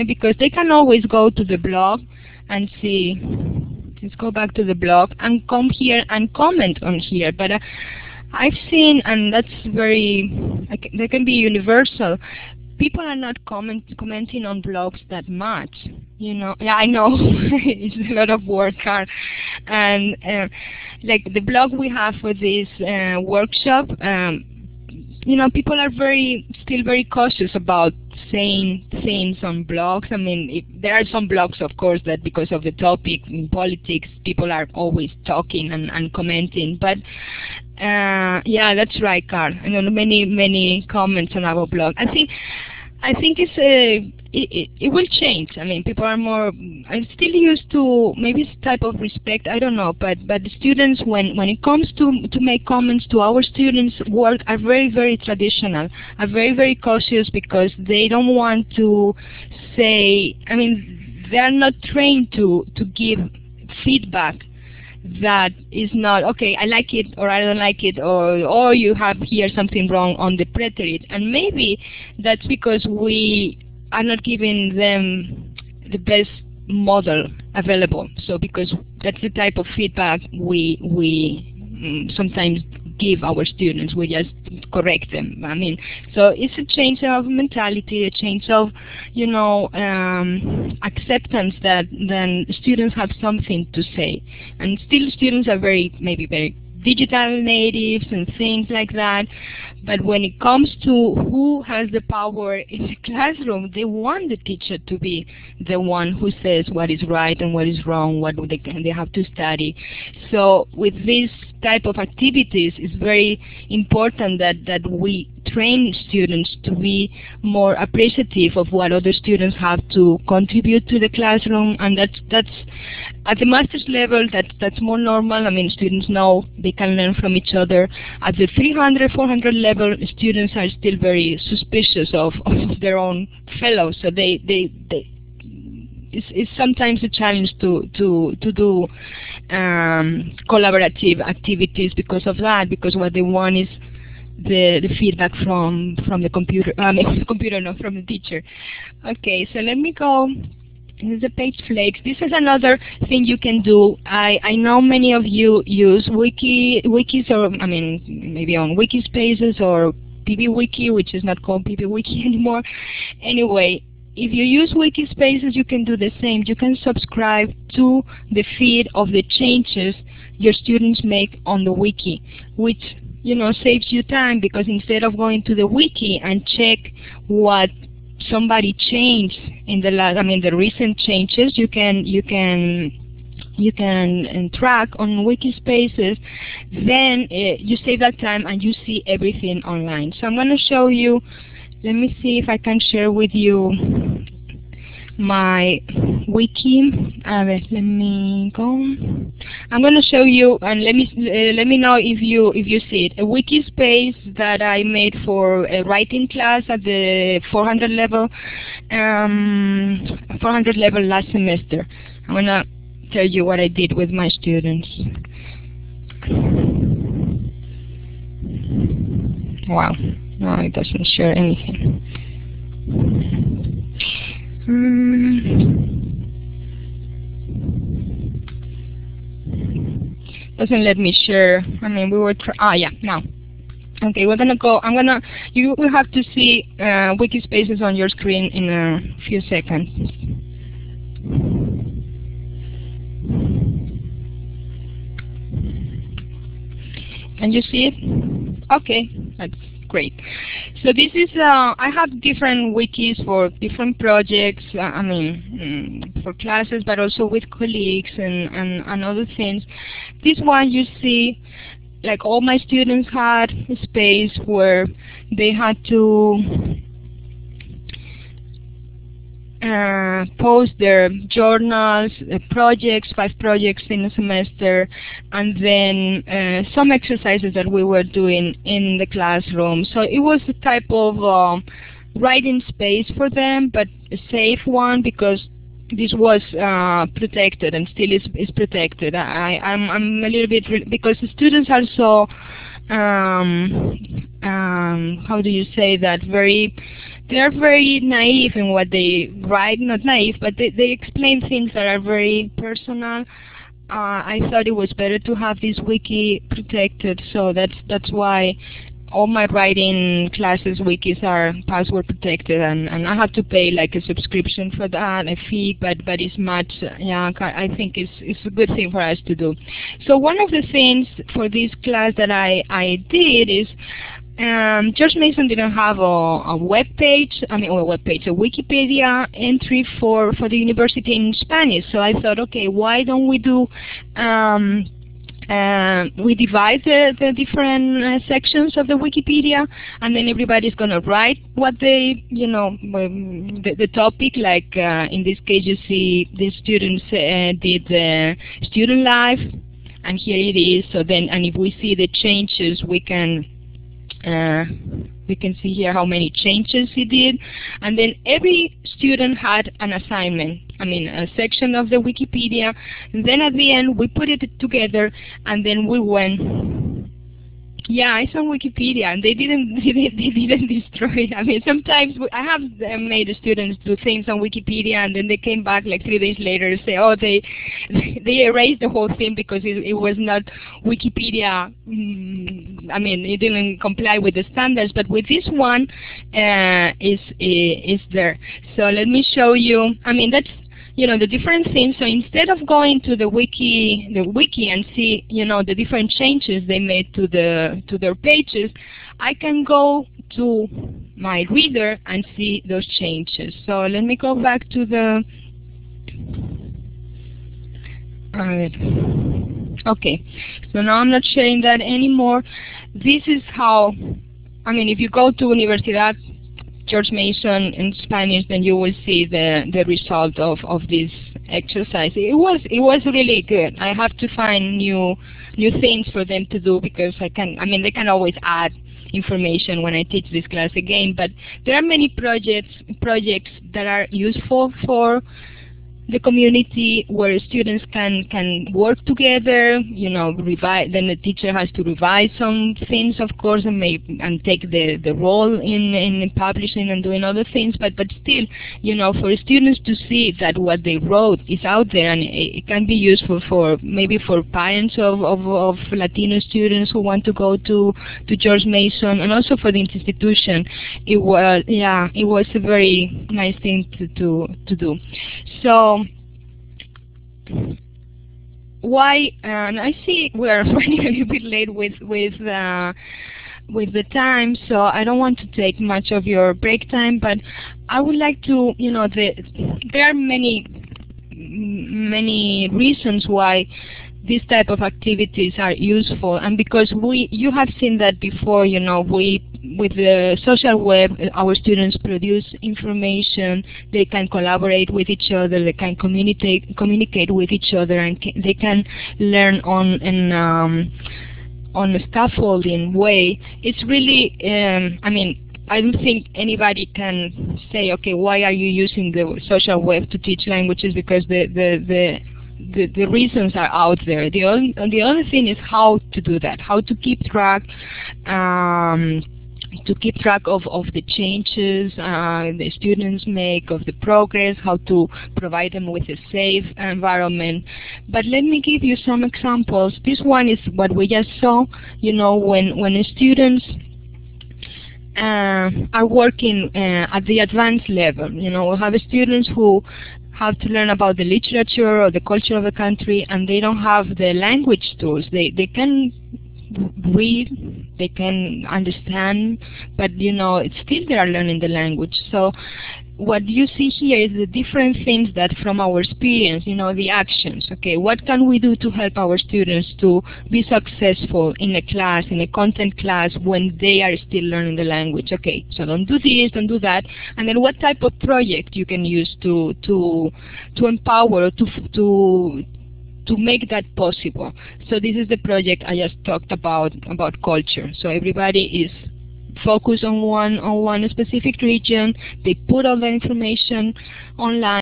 because they can always go to the blog and see. Let's go back to the blog and come here and comment on here. But I've seen, and that's that can be universal, people are not commenting on blogs that much. Yeah, I know it's a lot of work, and like the blog we have for this workshop, people are still very cautious about saying things on blogs. I mean, there are some blogs, of course, that because of the topic in politics, people are always talking and commenting. But yeah, that's right, Carl. I know many comments on our blog. I think it will change. I mean, people are more. I'm still used to maybe this type of respect. I don't know, but the students, when it comes to make comments to our students' work, are very traditional. Are very cautious because they don't want to say. I mean, they are not trained to give feedback that is not okay. I like it, or I don't like it, or you have here something wrong on the preterite. And maybe that's because we are not giving them the best model available. So because that's the type of feedback we sometimes give our students, we just correct them. I mean, so it's a change of mentality, a change of acceptance that then students have something to say. And still students are maybe very digital natives and things like that. But when it comes to who has the power in the classroom, they want the teacher to be the one who says what is right and what is wrong, what they have to study. So with this type of activities, it's very important that we train students to be more appreciative of what other students have to contribute to the classroom, and that's at the master's level, that's more normal. I mean, students know they can learn from each other. At the 300, 400 level, students are still very suspicious of their own fellows, so it's sometimes a challenge to do collaborative activities because of that, because what they want is the feedback from the computer, from the teacher. Okay, so let me go. This is the page flakes. This is another thing you can do. I know many of you use wikis, or I mean maybe on Wikispaces or PBWiki, which is not called PBWiki anymore. Anyway, if you use Wikispaces, you can do the same. You can subscribe to the feed of the changes your students make on the wiki, which saves you time, because instead of going to the wiki and check what somebody changed in the recent changes, you can track on Wikispaces. Then you save that time and you see everything online. So I'm going to show you. Let me see if I can share with you my wiki. Let me go. I'm going to show you, and let me know if you see it. A wiki space that I made for a writing class at the 400 level last semester. I'm going to tell you what I did with my students. Wow, no, it doesn't share anything. Doesn't let me share. I mean, we were yeah, now. Okay, we're gonna go. You will have to see Wikispaces on your screen in a few seconds. Can you see it? Okay, that's great. So this is, I have different wikis for different projects, for classes, but also with colleagues and other things. This one you see, like all my students had a space where they had to post their journals, projects, 5 projects in a semester, and then some exercises that we were doing in the classroom. So it was a type of writing space for them, but a safe one, because this was protected and still is protected. I'm a little bit, because the students are so how do you say that, they're very naive in what they write, not naive, but they explain things that are very personal. I thought it was better to have this wiki protected, so that's why all my writing classes wikis are password protected, and I have to pay like a subscription for that, a fee, but it's much, yeah, I think it's a good thing for us to do. So one of the things for this class that I did is, George Mason didn't have a web page, a Wikipedia entry for the university in Spanish. So I thought, okay, why don't we do, we divide the different sections of the Wikipedia, and then everybody's going to write what they, the topic, like in this case you see the students did student life, and here it is. So then, and if we see the changes, we can see here how many changes he did, and then every student had an assignment, a section of the Wikipedia, and then at the end we put it together, and then we went, yeah, it's on Wikipedia, and they didn't destroy it. Sometimes I have made the students do things on Wikipedia, and then they came back like 3 days later and say, oh, they erased the whole thing because it was not Wikipedia. It didn't comply with the standards. But with this one, is there. So let me show you. That's the different things. So instead of going to the wiki and see, the different changes they made to their pages, I can go to my reader and see those changes. So let me go back to the, okay, so now I'm not sharing that anymore. This is how, if you go to Universidad George Mason in Spanish, then you will see the result of this exercise. It was really good. I have to find new things for them to do, because they can always add information when I teach this class again. But there are many projects that are useful for the community, where students can work together, revise. Then the teacher has to revise some things, of course, and take the role in publishing and doing other things. But still, for students to see that what they wrote is out there, and it can be useful for maybe for parents of Latino students who want to go to George Mason, and also for the institution. It was a very nice thing to do. So why? And I see we are running a little bit late with the time, so I don't want to take much of your break time. But I would like to, there are many reasons why these type of activities are useful, and because you have seen that before, with the social web, our students produce information, they can collaborate with each other, they can communicate with each other, and they can learn on a scaffolding way. It's really, I don't think anybody can say, okay, why are you using the social web to teach languages, because the reasons are out there. The other thing is how to do that, how to keep track, of the changes the students make, of the progress, how to provide them with a safe environment. But let me give you some examples. This one is what we just saw, when students are working at the advanced level. We have students who have to learn about the literature or the culture of the country, and they don't have the language tools. They can read, they can understand, but it's still they are learning the language. So what you see here is the different things that from our experience, the actions. Okay, what can we do to help our students to be successful in a class, in a content class, when they are still learning the language? Okay, so don't do this, don't do that. And then what type of project you can use to empower, to make that possible. So this is the project I just talked about culture. So everybody is focused on one specific region. They put all the information online.